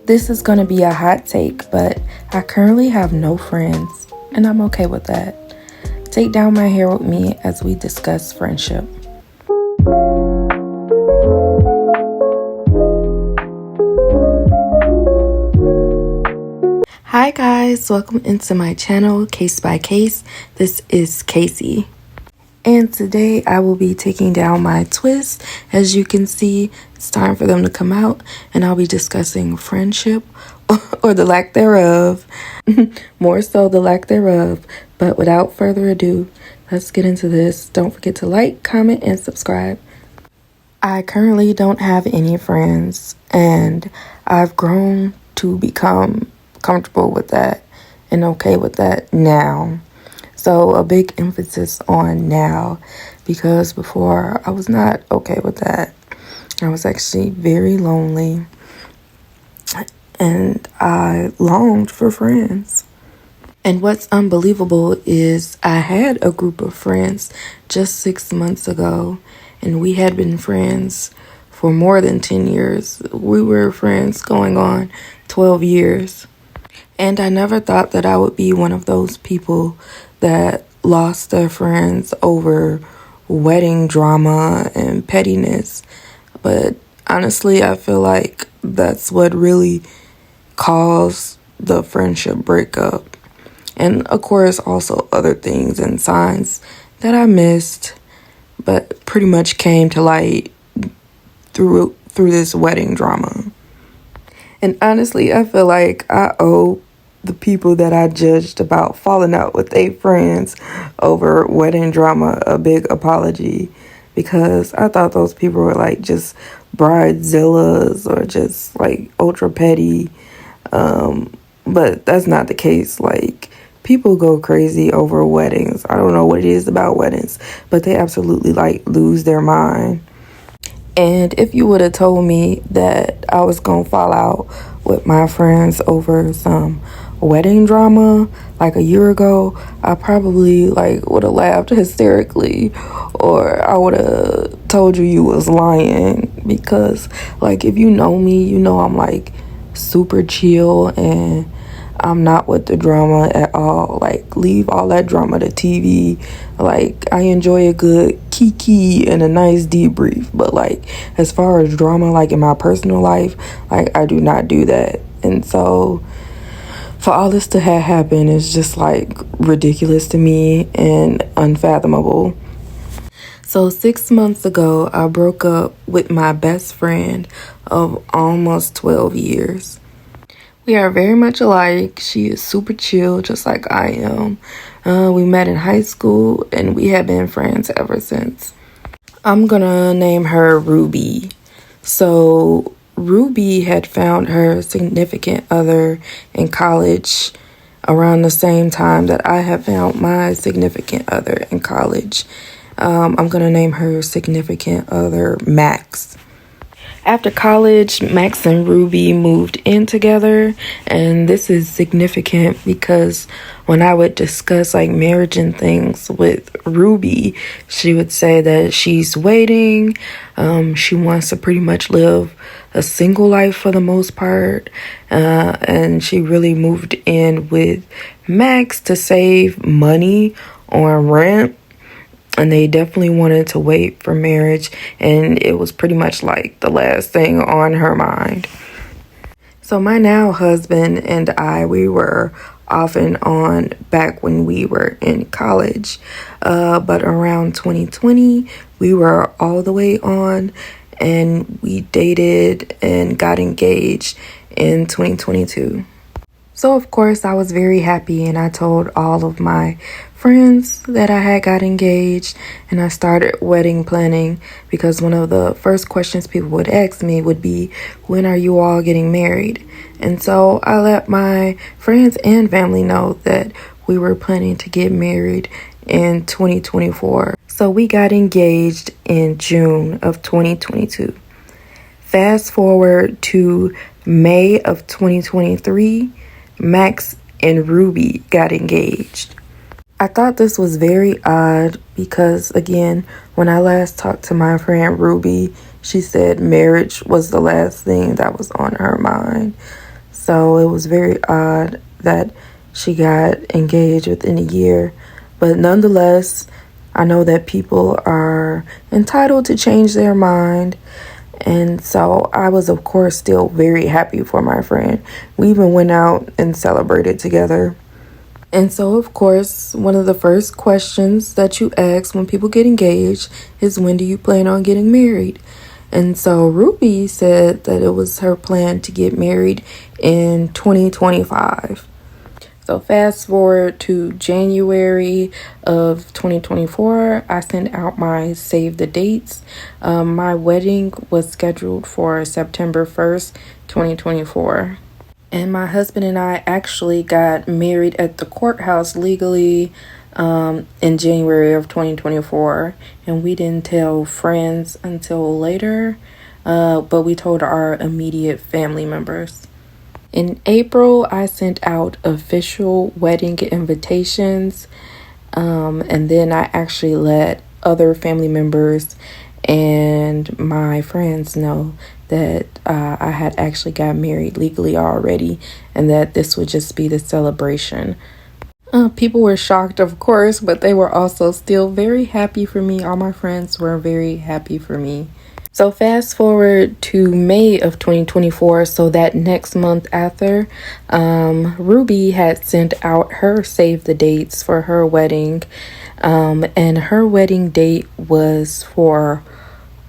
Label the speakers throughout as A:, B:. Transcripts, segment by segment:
A: This is going to be a hot take, but I currently have no friends, and I'm okay with that. Take down my hair with me as we discuss friendship. Hi guys, welcome into my channel, Case by Case. This is Casey. And today I will be taking down my twists. As you can see, it's time for them to come out, and I'll be discussing friendship or the lack thereof. More so the lack thereof. But without further ado, let's get into this. Don't forget to like, comment, and subscribe. I currently don't have any friends, and I've grown to become comfortable with that and okay with that now. So a big emphasis on now, because before I was not okay with that. I was actually very lonely and I longed for friends. And what's unbelievable is I had a group of friends just 6 months ago, and we had been friends for more than 10 years. We were friends going on 12 years. And I never thought that I would be one of those people that lost their friends over wedding drama and pettiness. But honestly, I feel like that's what really caused the friendship breakup. And of course, also other things and signs that I missed, but pretty much came to light through this wedding drama. And honestly, I feel like I owe the people that I judged about falling out with their friends over wedding drama a big apology, because I thought those people were like just bridezillas or just like ultra petty. But that's not the case. Like, people go crazy over weddings. I don't know what it is about weddings, but they absolutely like lose their mind. And if you would have told me that I was going to fall out with my friends over some wedding drama like a year ago, I probably like would have laughed hysterically, or I would have told you was lying, because like if you know me, you know I'm like super chill and I'm not with the drama at all. Like, leave all that drama to TV. Like, I enjoy a good kiki and a nice debrief, but like as far as drama like in my personal life, like I do not do that. And so for all this to have happened is just like ridiculous to me and unfathomable. So 6 months ago, I broke up with my best friend of almost 12 years. We are very much alike. She is super chill, just like I am. We met in high school, and we have been friends ever since. I'm gonna name her Ruby. So Ruby had found her significant other in college around the same time that I had found my significant other in college. I'm gonna name her significant other Max. After college, Max and Ruby moved in together, and this is significant because when I would discuss like marriage and things with Ruby, she would say that she's waiting. She wants to pretty much live a single life for the most part, and she really moved in with Max to save money on rent. And they definitely wanted to wait for marriage, and it was pretty much like the last thing on her mind. So my now husband and I, we were off and on back when we were in college. But around 2020, we were all the way on, and we dated and got engaged in 2022. So, of course, I was very happy, and I told all of my friends that I had got engaged, and I started wedding planning, because one of the first questions people would ask me would be, when are you all getting married? And so I let my friends and family know that we were planning to get married in 2024. So we got engaged in June of 2022. Fast forward to May of 2023, Max and Ruby got engaged. I thought this was very odd because, again, when I last talked to my friend Ruby, she said marriage was the last thing that was on her mind. So it was very odd that she got engaged within a year. But nonetheless, I know that people are entitled to change their mind. And so I was, of course, still very happy for my friend. We even went out and celebrated together. And so, of course, one of the first questions that you ask when people get engaged is, when do you plan on getting married? And so Ruby said that it was her plan to get married in 2025. So fast forward to January of 2024, I sent out my save the dates. My wedding was scheduled for September 1st, 2024. And my husband and I actually got married at the courthouse legally in January of 2024. And we didn't tell friends until later, but we told our immediate family members. In April, I sent out official wedding invitations, and then I actually let other family members and my friends know that I had actually got married legally already, and that this would just be the celebration. People were shocked, of course, but they were also still very happy for me. All my friends were very happy for me. So fast forward to May of 2024, so that next month after, Ruby had sent out her save the dates for her wedding, and her wedding date was for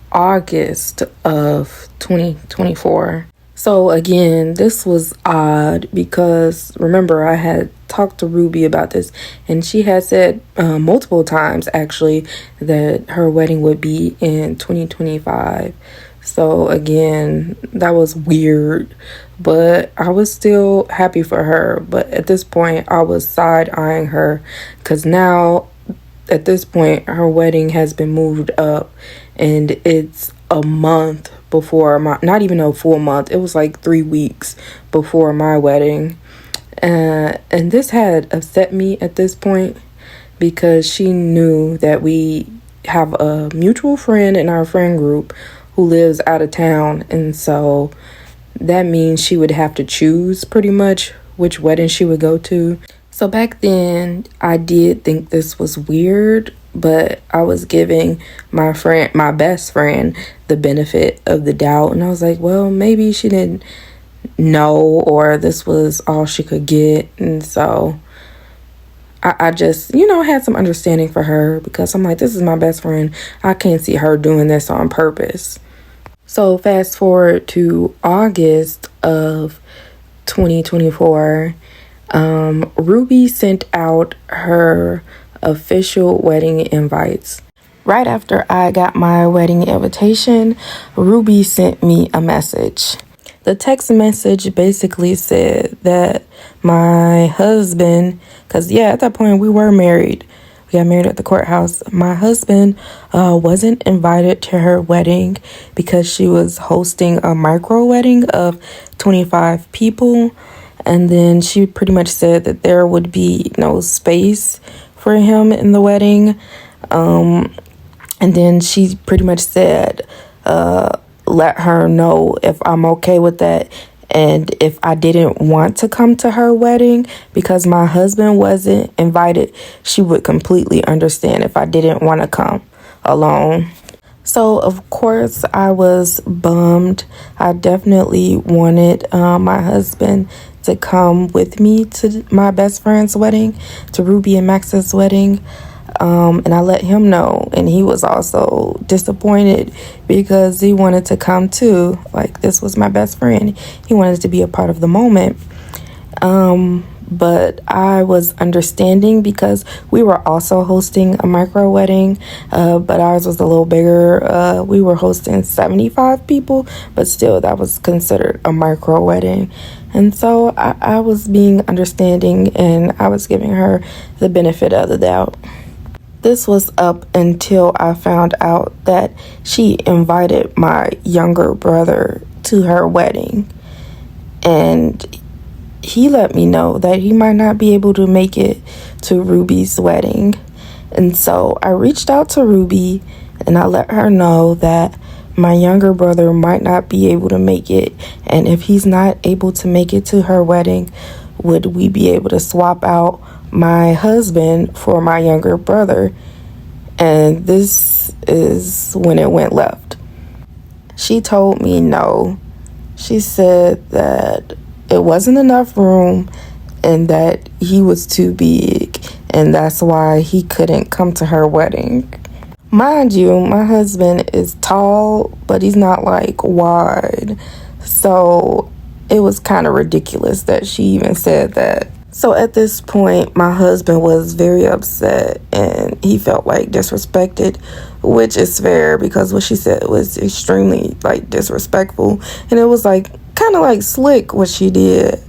A: August of 2024. So again, this was odd because remember, I had talked to Ruby about this, and she had said multiple times actually that her wedding would be in 2025. So again, that was weird, but I was still happy for her. But at this point, I was side-eyeing her because now at this point, her wedding has been moved up, and it's a month before not even a full month. It was like 3 weeks before my wedding. And this had upset me at this point because she knew that we have a mutual friend in our friend group who lives out of town. And so that means she would have to choose pretty much which wedding she would go to. So back then, I did think this was weird, but I was giving my best friend, the benefit of the doubt. And I was like, well, maybe she didn't know, or this was all she could get. And so I just, had some understanding for her because I'm like, this is my best friend. I can't see her doing this on purpose. So fast forward to August of 2024. Ruby sent out her official wedding invites. Right after I got my wedding invitation, Ruby sent me a message. The text message basically said that my husband, because at that point we were married. We got married at the courthouse. My husband wasn't invited to her wedding because she was hosting a micro wedding of 25 people. And then she pretty much said that there would be no space for him in the wedding. And then she pretty much said, let her know if I'm okay with that. And if I didn't want to come to her wedding because my husband wasn't invited, she would completely understand if I didn't want to come alone. So, of course, I was bummed. I definitely wanted my husband to come with me to my best friend's wedding, to Ruby and Max's wedding. And I let him know. And he was also disappointed because he wanted to come too. Like, this was my best friend. He wanted to be a part of the moment. But I was understanding because we were also hosting a micro wedding, but ours was a little bigger. We were hosting 75 people, but still that was considered a micro wedding. And so I was being understanding, and I was giving her the benefit of the doubt. This was up until I found out that she invited my younger brother to her wedding. And he let me know that he might not be able to make it to Ruby's wedding. And so I reached out to Ruby and I let her know that my younger brother might not be able to make it. And if he's not able to make it to her wedding, would we be able to swap out my husband for my younger brother? And this is when it went left. She told me no. She said that it wasn't enough room and that he was too big, and that's why he couldn't come to her wedding. Mind you, my husband is tall, but he's not like wide. So it was kind of ridiculous that she even said that. So at this point, my husband was very upset and he felt like disrespected, which is fair because what she said was extremely like disrespectful. And it was like kind of like slick what she did.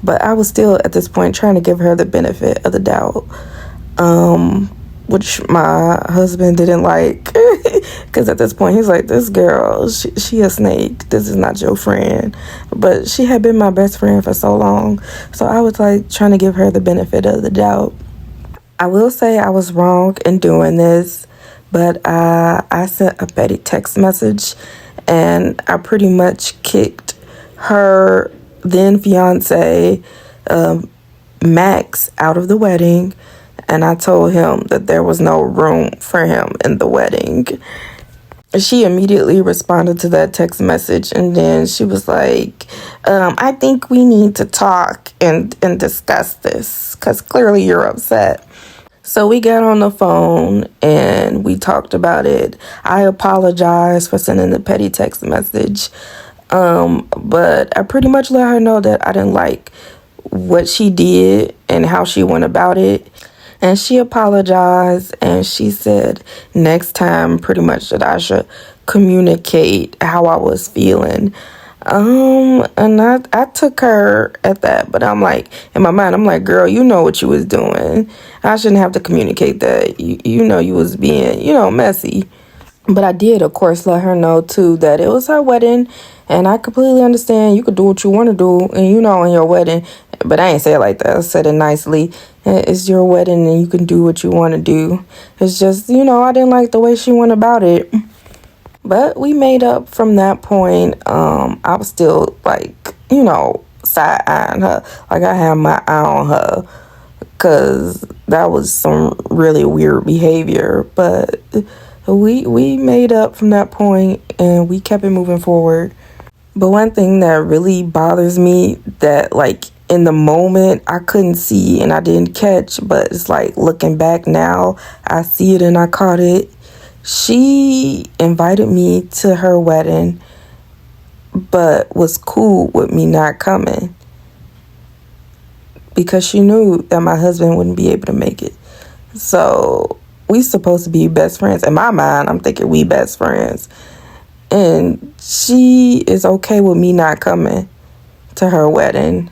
A: But I was still at this point trying to give her the benefit of the doubt, which my husband didn't like. Because at this point, he's like, this girl, she a snake. This is not your friend. But she had been my best friend for so long. So I was like trying to give her the benefit of the doubt. I will say I was wrong in doing this, but I sent a petty text message and I pretty much kicked her then fiance, Max, out of the wedding. And I told him that there was no room for him in the wedding. She immediately responded to that text message, and then she was like, I think we need to talk and discuss this because clearly you're upset. So we got on the phone and we talked about it. I apologized for sending the petty text message, but I pretty much let her know that I didn't like what she did and how she went about it. And she apologized and she said next time pretty much that I should communicate how I was feeling. And I took her at that, but I'm like, in my mind, I'm like, girl, you know what you was doing. I shouldn't have to communicate that. You know you was being, messy. But I did, of course, let her know, too, that it was her wedding. And I completely understand you could do what you want to do, and in your wedding. But I ain't say it like that. I said it nicely. It's your wedding, and you can do what you want to do. It's just, I didn't like the way she went about it. But we made up from that point. I was still, side-eyeing her. Like, I had my eye on her. Because that was some really weird behavior. But we made up from that point, and we kept it moving forward. But one thing that really bothers me that, in the moment, I couldn't see and I didn't catch, but it's like looking back now, I see it and I caught it. She invited me to her wedding, but was cool with me not coming because she knew that my husband wouldn't be able to make it. So we supposed to be best friends. In my mind, I'm thinking we best friends. And she is okay with me not coming to her wedding.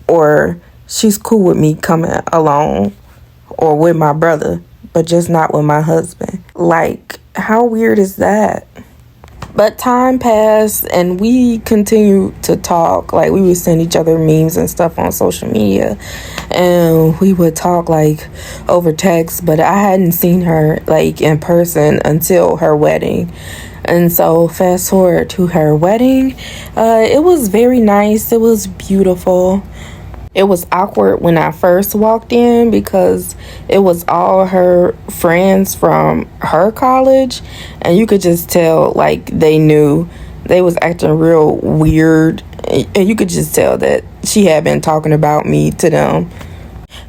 A: Or she's cool with me coming alone or with my brother, but just not with my husband. Like, how weird is that? But time passed and we continued to talk. Like, we would send each other memes and stuff on social media. And we would talk, over text. But I hadn't seen her, in person until her wedding. And so fast forward to her wedding. It was very nice. It was beautiful. It was awkward when I first walked in because it was all her friends from her college. And you could just tell, they knew. They was acting real weird. And you could just tell that she had been talking about me to them.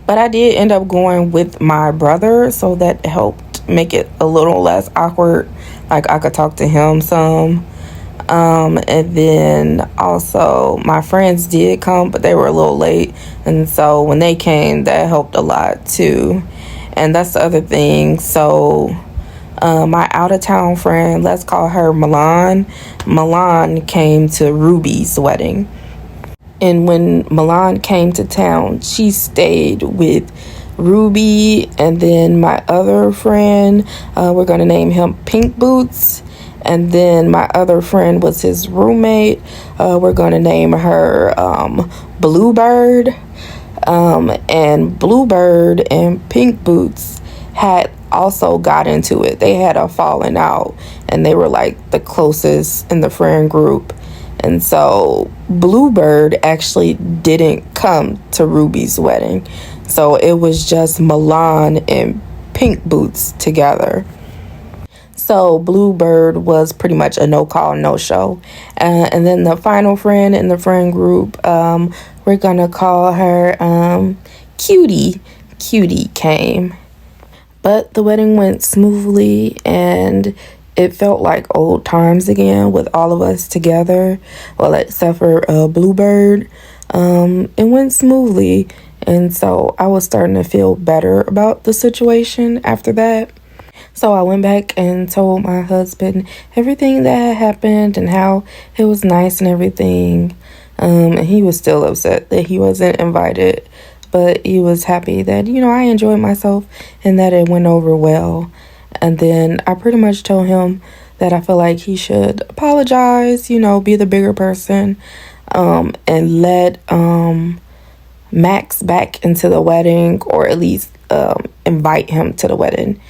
A: But I did end up going with my brother, so that helped make it a little less awkward. I could talk to him some. And then also my friends did come, but they were a little late. And so when they came, that helped a lot too. And that's the other thing. So my out-of-town friend, let's call her Milan. Milan came to Ruby's wedding. And when Milan came to town, she stayed with Ruby. And then my other friend, we're going to name him Pink Boots. And then my other friend was his roommate. We're going to name her Bluebird. And Bluebird and Pink Boots had also got into it. They had a falling out, and they were like the closest in the friend group. And so Bluebird actually didn't come to Ruby's wedding. So it was just Milan and Pink Boots together. So Bluebird was pretty much a no call, no show. And then the final friend in the friend group, we're going to call her Cutie. Cutie came. But the wedding went smoothly, and it felt like old times again with all of us together. Well, except for Bluebird. It went smoothly, and so I was starting to feel better about the situation after that. So I went back and told my husband everything that had happened and how it was nice and everything. And he was still upset that he wasn't invited, but he was happy that, I enjoyed myself and that it went over well. And then I pretty much told him that I feel like he should apologize, be the bigger person, and let Max back into the wedding, or at least invite him to the wedding.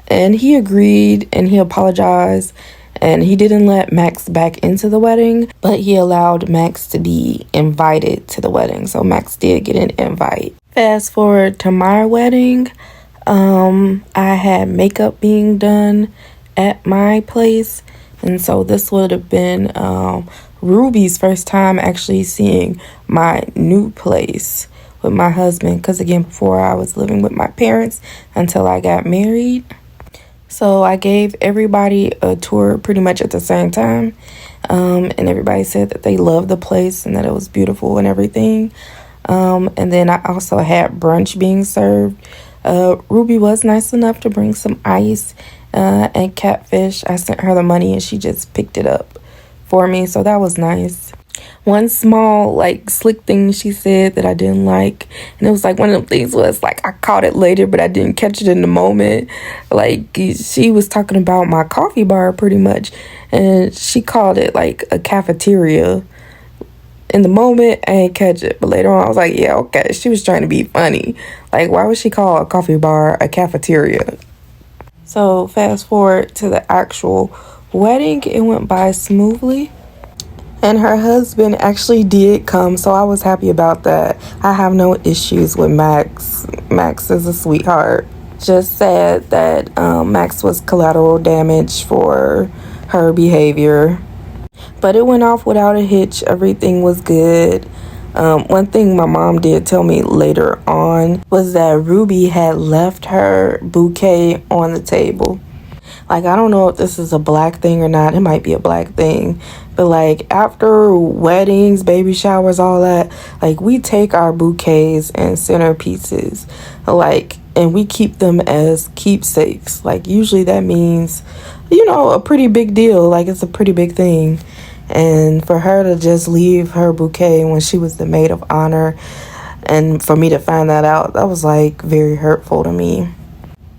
A: And he agreed, and he apologized, and he didn't let Max back into the wedding, but he allowed Max to be invited to the wedding. So Max did get an invite. Fast forward to my wedding. I had makeup being done at my place, and so this would have been Ruby's first time actually seeing my new place with my husband, because again, before I was living with my parents until I got married. So I gave everybody a tour pretty much at the same time, and everybody said that they loved the place and that it was beautiful and everything. And then I also had brunch being served. Ruby was nice enough to bring some ice and catfish. I sent her the money and she just picked it up for me, so that was nice. One small slick thing she said that I didn't like, and it was one of them things was I caught it later but I didn't catch it in the moment. She was talking about my coffee bar pretty much, and she called it a cafeteria. In the moment I didn't catch it, but later on I was like, yeah, okay, she was trying to be funny. Why would she call a coffee bar a cafeteria? So fast forward to the actual wedding. It went by smoothly. And her husband actually did come, so I was happy about that. I have no issues with Max. Max is a sweetheart. Just sad that Max was collateral damage for her behavior. But it went off without a hitch. Everything was good. One thing my mom did tell me later on was that Ruby had left her bouquet on the table. I don't know if this is a black thing or not. It might be a black thing. But after weddings, baby showers, all that, we take our bouquets and centerpieces, and we keep them as keepsakes. Usually that means, a pretty big deal. It's a pretty big thing. And for her to just leave her bouquet when she was the maid of honor, and for me to find that out, that was very hurtful to me.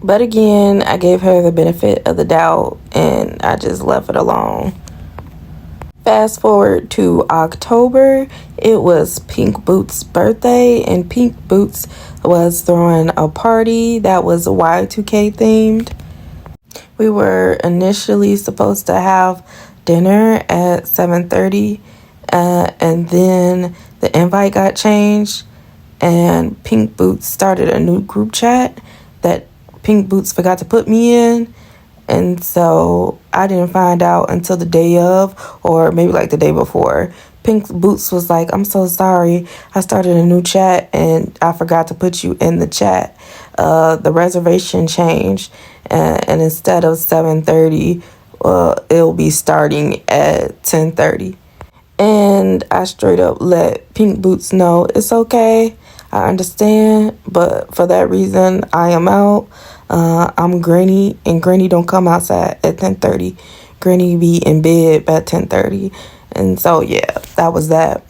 A: But again, I gave her the benefit of the doubt and I just left it alone. Fast forward to October, it was Pink Boots' birthday, and Pink Boots was throwing a party that was Y2K themed. We were initially supposed to have dinner at 7:30, and then the invite got changed, and Pink Boots started a new group chat that Pink Boots forgot to put me in, and so I didn't find out until the day of, or maybe the day before. Pink Boots was like, I'm so sorry, I started a new chat and I forgot to put you in the chat. The reservation changed, and instead of 7:30, it'll be starting at 10:30. And I straight up let Pink Boots know it's okay, I understand, but for that reason, I am out. I'm Granny, and Granny don't come outside at 10:30. Granny be in bed by 10:30. And so, yeah, that was that.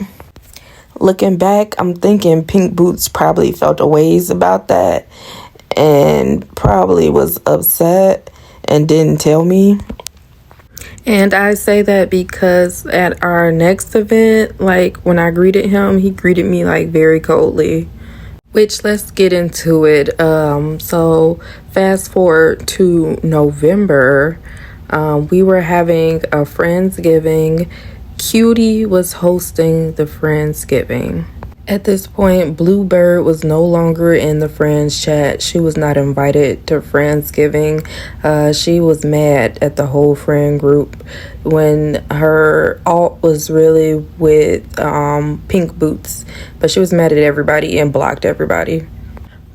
A: Looking back, I'm thinking Pink Boots probably felt a ways about that and probably was upset and didn't tell me. And I say that because at our next event, when I greeted him, he greeted me very coldly. Which, let's get into it. So fast forward to November, we were having a Friendsgiving. Cutie was hosting the Friendsgiving. At this point, Bluebird was no longer in the friends chat. She was not invited to Friendsgiving. She was mad at the whole friend group when her alt was really with Pink Boots. But she was mad at everybody and blocked everybody.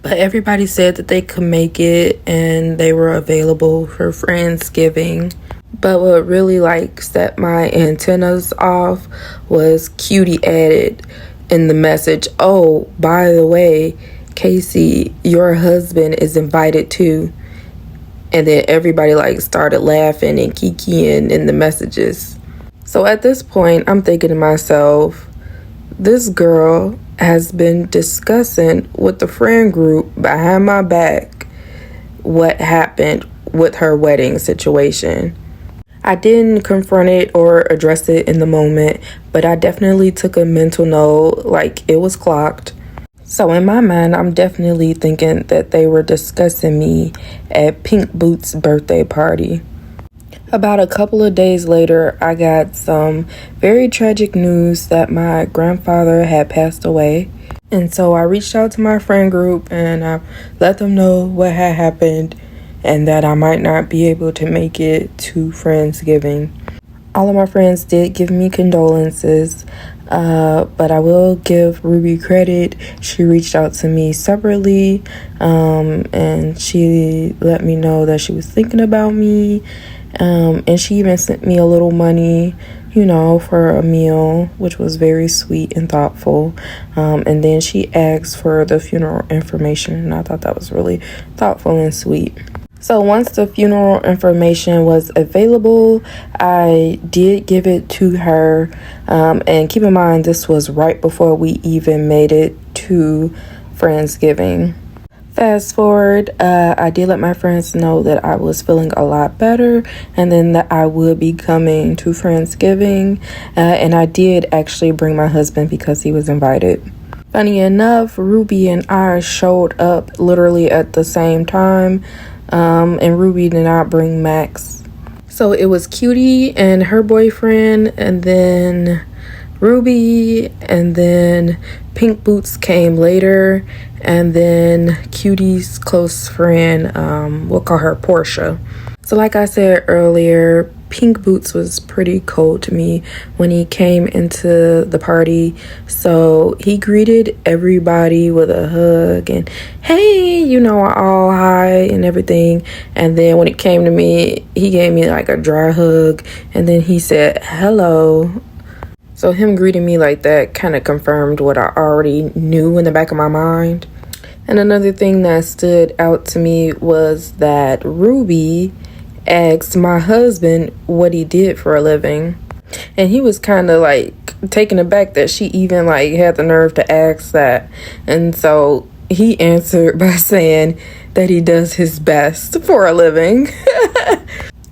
A: But everybody said that they could make it and they were available for Friendsgiving. But what really set my antennas off was Cutie added in the message, "Oh, by the way, Casey, your husband is invited too." And then everybody started laughing and kikiing in the messages. So at this point, I'm thinking to myself, this girl has been discussing with the friend group behind my back what happened with her wedding situation. I didn't confront it or address it in the moment, but I definitely took a mental note, it was clocked. So in my mind, I'm definitely thinking that they were discussing me at Pink Boots' birthday party. About a couple of days later, I got some very tragic news that my grandfather had passed away. And so I reached out to my friend group and I let them know what had happened and that I might not be able to make it to Friendsgiving. All of my friends did give me condolences, but I will give Ruby credit. She reached out to me separately, and she let me know that she was thinking about me, and she even sent me a little money, for a meal, which was very sweet and thoughtful. And then she asked for the funeral information, and I thought that was really thoughtful and sweet. So once the funeral information was available, I did give it to her. And keep in mind, this was right before we even made it to Friendsgiving. Fast forward, I did let my friends know that I was feeling a lot better and then that I would be coming to Friendsgiving. And I did actually bring my husband because he was invited. Funny enough, Ruby and I showed up literally at the same time. And Ruby did not bring Max. So it was Cutie and her boyfriend, and then Ruby, and then Pink Boots came later, and then Cutie's close friend, we'll call her Portia. So like I said earlier, Pink Boots was pretty cold to me when he came into the party. So he greeted everybody with a hug and, hey, all hi and everything. And then when it came to me, he gave me a dry hug. And then he said, hello. So him greeting me like that kind of confirmed what I already knew in the back of my mind. And another thing that stood out to me was that Ruby asked my husband what he did for a living, and he was kind of taken aback that she even had the nerve to ask that. And so he answered by saying that he does his best for a living.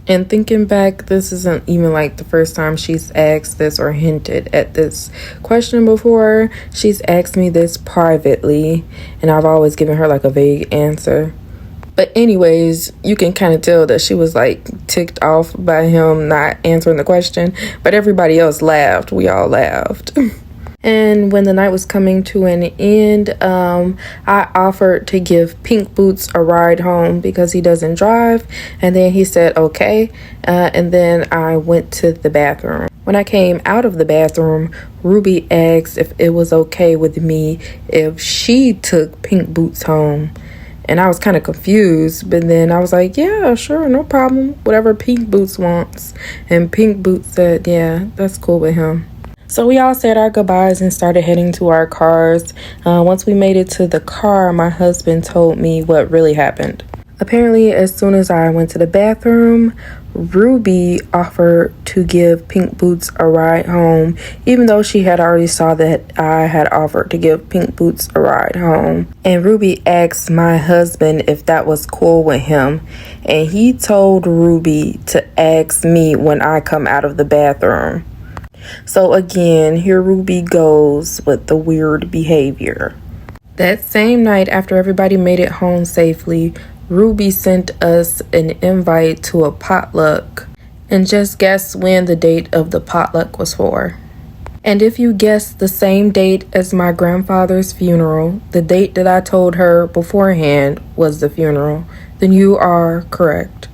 A: And thinking back, this isn't even the first time she's asked this or hinted at this question before. She's asked me this privately, and I've always given her a vague answer. But anyways, you can kind of tell that she was ticked off by him not answering the question. But everybody else laughed. We all laughed. And when the night was coming to an end, I offered to give Pink Boots a ride home because he doesn't drive. And then he said, okay. And then I went to the bathroom. When I came out of the bathroom, Ruby asked if it was okay with me if she took Pink Boots home. And I was kind of confused, but then I was like, yeah, sure, no problem. Whatever Pink Boots wants. And Pink Boots said, yeah, that's cool with him. So we all said our goodbyes and started heading to our cars. Once we made it to the car, my husband told me what really happened. Apparently, as soon as I went to the bathroom, Ruby offered to give Pink Boots a ride home, even though she had already saw that I had offered to give Pink Boots a ride home. And Ruby asked my husband if that was cool with him, and he told Ruby to ask me when I come out of the bathroom. So again, here Ruby goes with the weird behavior. That same night, after everybody made it home safely, Ruby sent us an invite to a potluck. And just guess when the date of the potluck was for. And if you guessed the same date as my grandfather's funeral, the date that I told her beforehand was the funeral, then you are correct.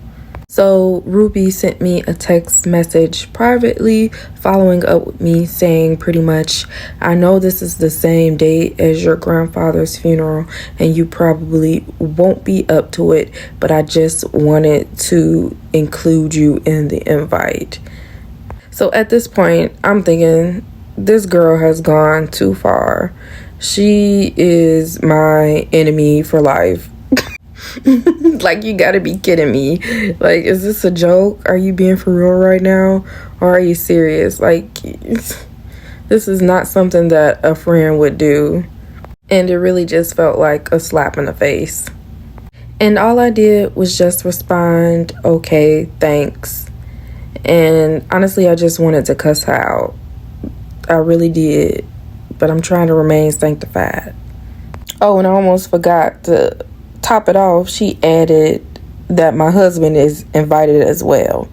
A: So Ruby sent me a text message privately following up with me saying pretty much, I know this is the same date as your grandfather's funeral and you probably won't be up to it, but I just wanted to include you in the invite. So at this point, I'm thinking, this girl has gone too far. She is my enemy for life. Like, you gotta be kidding me. Like, is this a joke? Are you being for real right now? Or are you serious? Like, this is not something that a friend would do. And it really just felt like a slap in the face. And all I did was just respond, okay, thanks. And honestly, I just wanted to cuss her out. I really did. But I'm trying to remain sanctified. Oh, and I almost forgot to top it off. She added that my husband is invited as well.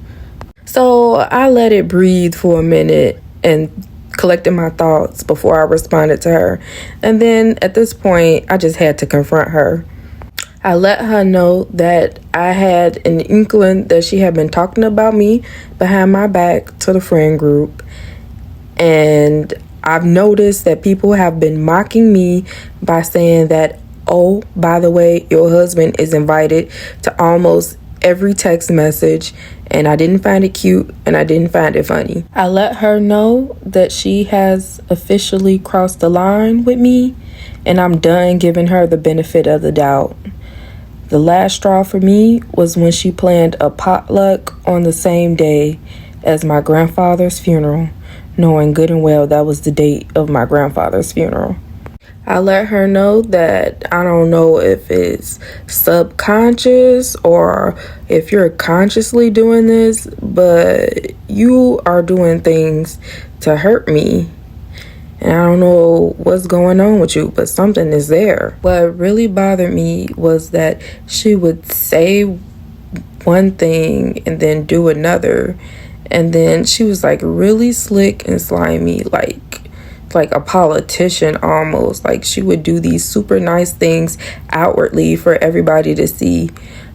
A: So I let it breathe for a minute and collected my thoughts before I responded to her. And then at this point, I just had to confront her. I let her know that I had an inkling that she had been talking about me behind my back to the friend group. And I've noticed that people have been mocking me by saying that, oh, by the way, your husband is invited to almost every text message, and I didn't find it cute and I didn't find it funny. I let her know that she has officially crossed the line with me, and I'm done giving her the benefit of the doubt. The last straw for me was when she planned a potluck on the same day as my grandfather's funeral, knowing good and well that was the date of my grandfather's funeral. I let her know that I don't know if it's subconscious or if you're consciously doing this, but you are doing things to hurt me. And I don't know what's going on with you, but something is there. What really bothered me was that she would say one thing and then do another. And then she was like really slick and slimy, like a politician almost. Like, she would do these super nice things outwardly for everybody to see,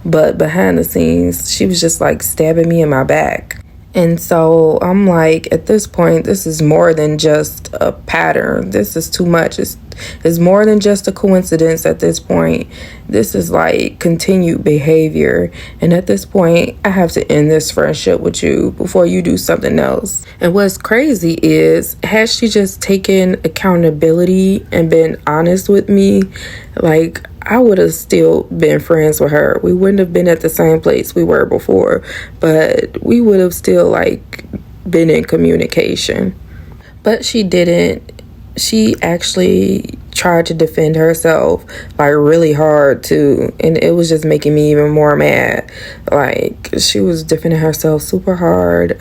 A: but behind the scenes she was just like stabbing me in my back. And so I'm like, at this point, this is more than just a pattern. This is too much. It's more than just a coincidence at this point. This is like continued behavior. And at this point, I have to end this friendship with you before you do something else. And what's crazy is, has she just taken accountability and been honest with me, like, I would have still been friends with her. We wouldn't have been at the same place we were before, but we would have still like been in communication. But she didn't. She actually tried to defend herself like really hard too, and it was just making me even more mad. Like, she was defending herself super hard.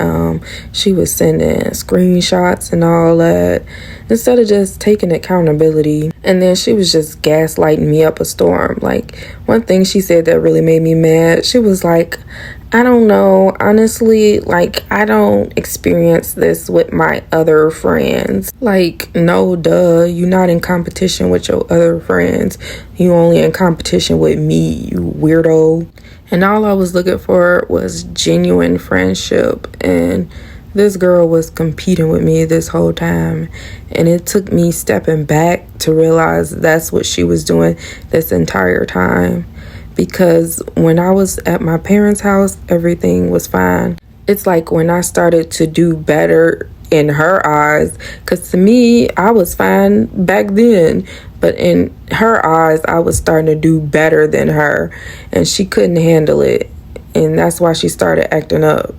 A: She was sending screenshots and all that instead of just taking accountability. And then she was just gaslighting me up a storm. Like, one thing she said that really made me mad, she was like, I don't know, honestly, like, I don't experience this with my other friends. Like, no, duh, you're not in competition with your other friends. You only in competition with me, you weirdo. And all I was looking for was genuine friendship. And this girl was competing with me this whole time. And it took me stepping back to realize that's what she was doing this entire time. Because when I was at my parents' house, everything was fine. It's like when I started to do better in her eyes, because to me, I was fine back then. But in her eyes, I was starting to do better than her. And she couldn't handle it. And that's why she started acting up.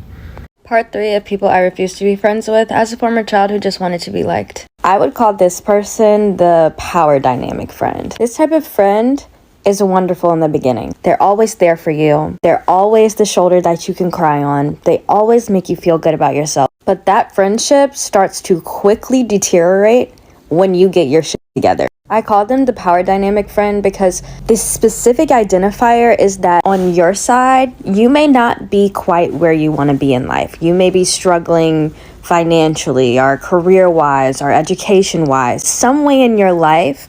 B: Part 3 of people I refuse to be friends with as a former child who just wanted to be liked. I would call this person the power dynamic friend. This type of friend is wonderful in the beginning. They're always there for you. They're always the shoulder that you can cry on. They always make you feel good about yourself. But that friendship starts to quickly deteriorate when you get your shit together. I call them the power dynamic friend because this specific identifier is that on your side, you may not be quite where you want to be in life. You may be struggling financially or career-wise or education-wise. Some way in your life,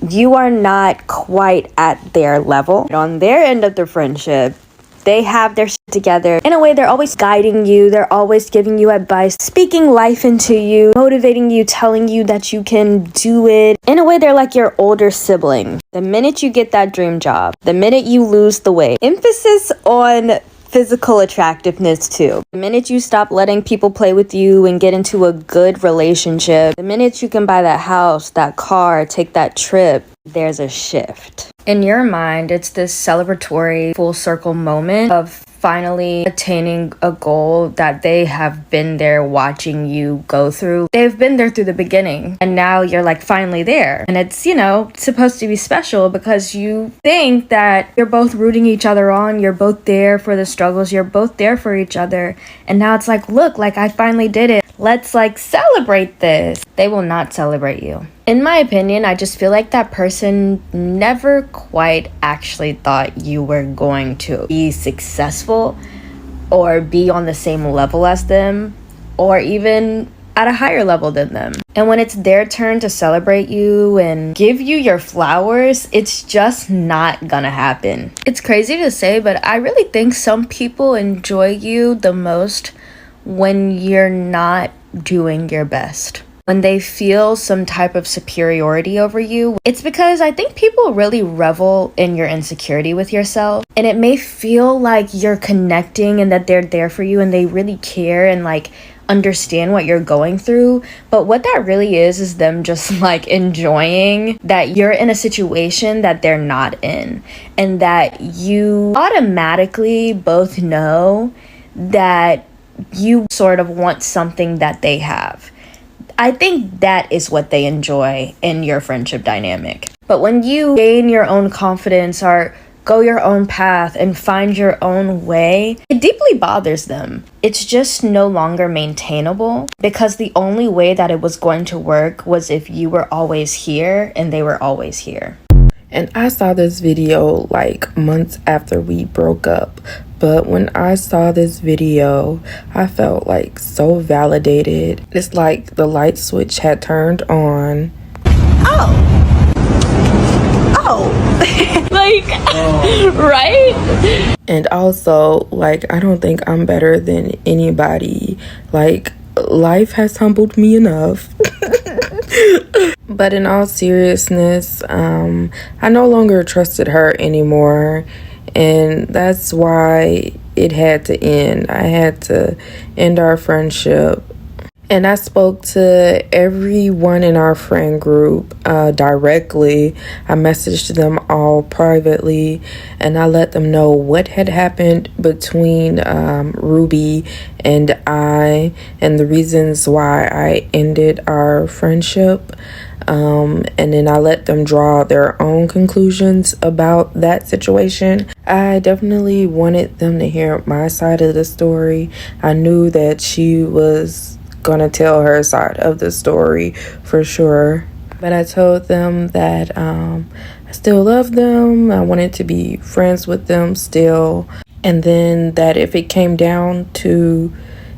B: you are not quite at their level. On their end of the friendship, they have their shit together. In a way, they're always guiding you. They're always giving you advice, speaking life into you, motivating you, telling you that you can do it. In a way, they're like your older sibling. The minute you get that dream job, the minute you lose the weight, emphasis on physical attractiveness too. The minute you stop letting people play with you and get into a good relationship, the minute you can buy that house, that car, take that trip, there's a shift. In your mind, it's this celebratory full circle moment of finally attaining a goal that they have been there watching you go through. They've been there through the beginning, and now you're like finally there. And it's, supposed to be special because you think that you're both rooting each other on, you're both there for the struggles, you're both there for each other. And now it's like, look, like I finally did it. Let's celebrate this. They will not celebrate you. In my opinion, I just feel like that person never quite actually thought you were going to be successful or be on the same level as them or even at a higher level than them. And when it's their turn to celebrate you and give you your flowers, it's just not gonna happen. It's crazy to say, but I really think some people enjoy you the most when you're not doing your best. When they feel some type of superiority over you, it's because I think people really revel in your insecurity with yourself. And it may feel like you're connecting and that they're there for you and they really care and understand what you're going through. But what that really is them just enjoying that you're in a situation that they're not in. And that you automatically both know that you sort of want something that they have. I think that is what they enjoy in your friendship dynamic. But when you gain your own confidence or go your own path and find your own way, it deeply bothers them. It's just no longer maintainable because the only way that it was going to work was if you were always here and they were always here.
A: And I saw this video months after we broke up. But when I saw this video, I felt so validated. It's like the light switch had turned on.
B: Right?
A: And also, I don't think I'm better than anybody. Life has humbled me enough. But in all seriousness, I no longer trusted her anymore. And that's why it had to end. I had to end our friendship. And I spoke to everyone in our friend group directly. I messaged them all privately, and I let them know what had happened between Ruby and I, and the reasons why I ended our friendship. And then I let them draw their own conclusions about that situation. I definitely wanted them to hear my side of the story. I knew that she was gonna tell her side of the story for sure. But I told them that I still love them. I wanted to be friends with them still. And then that if it came down to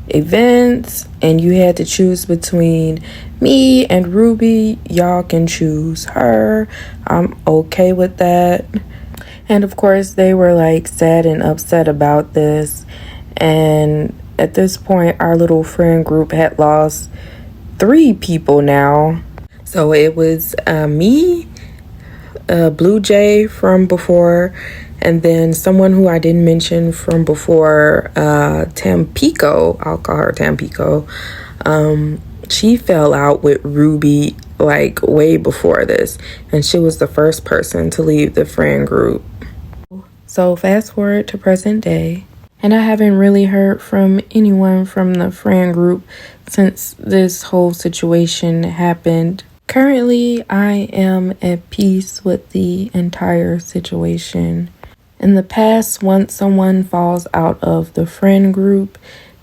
A: events and you had to choose between me and Ruby, y'all can choose her. I'm okay with that. And of course they were sad and upset about this. And at this point our little friend group had lost 3 people now. So it was me, Blue Jay from before, and then someone who I didn't mention from before, Tampico. I'll call her Tampico. She fell out with Ruby way before this, and she was the first person to leave the friend group. So fast forward to present day, and I haven't really heard from anyone from the friend group since this whole situation happened. Currently, I am at peace with the entire situation. In the past, once someone falls out of the friend group,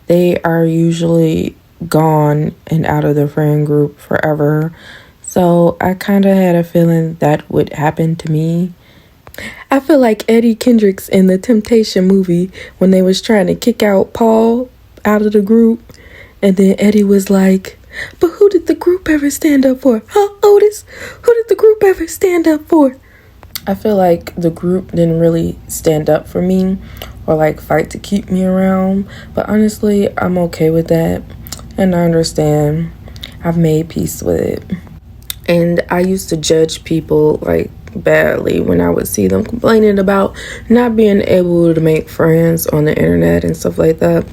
A: they are usually gone and out of the friend group forever. So I kind of had a feeling that would happen to me. I feel like Eddie Kendricks in the Temptation movie when they was trying to kick out Paul out of the group. And then Eddie was like, but who did the group ever stand up for? Huh, Otis? Who did the group ever stand up for? I feel like the group didn't really stand up for me or like fight to keep me around. But honestly, I'm okay with that. And I understand. I've made peace with it. And I used to judge people like badly when I would see them complaining about not being able to make friends on the internet and stuff like that.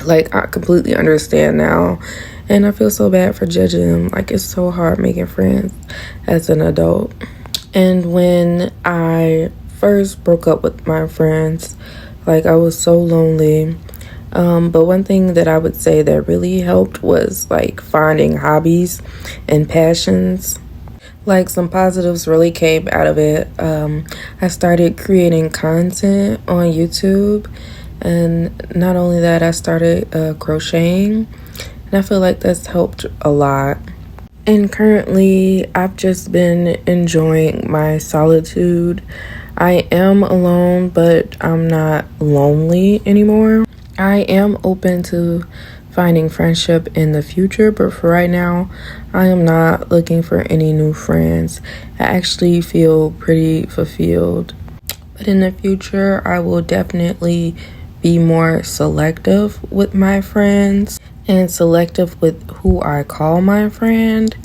A: Like, I completely understand now, and I feel so bad for judging them. Like, it's so hard making friends as an adult. And when I first broke up with my friends, like, I was so lonely. But one thing that I would say that really helped was like finding hobbies and passions. Like, some positives really came out of it. I started creating content on YouTube, and not only that, I started crocheting, and I feel like that's helped a lot. And currently, I've just been enjoying my solitude. I am alone, but I'm not lonely anymore. I am open to finding friendship in the future, but for right now, I am not looking for any new friends. I actually feel pretty fulfilled. But in the future, I will definitely be more selective with my friends and selective with who I call my friend.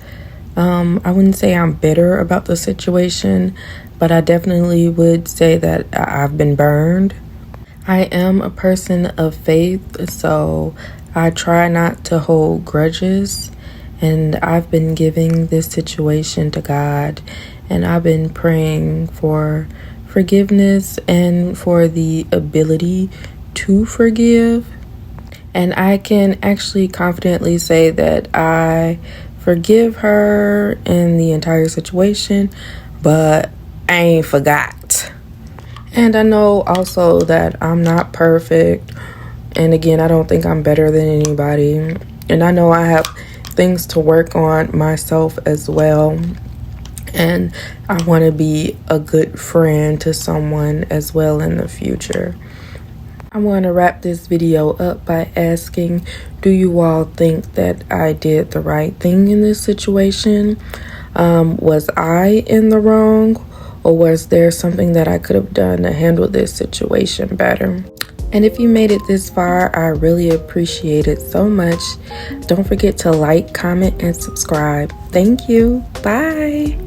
A: I wouldn't say I'm bitter about the situation, but I definitely would say that I've been burned. I am a person of faith, so I try not to hold grudges, and I've been giving this situation to God, and I've been praying for forgiveness and for the ability to forgive. And I can actually confidently say that I forgive her and the entire situation, but I ain't forgot. And I know also that I'm not perfect. And again, I don't think I'm better than anybody. And I know I have things to work on myself as well. And I want to be a good friend to someone as well in the future. I want to wrap this video up by asking, do you all think that I did the right thing in this situation? Was I in the wrong? Or was there something that I could have done to handle this situation better? And if you made it this far, I really appreciate it so much. Don't forget to like, comment, and subscribe. Thank you. Bye.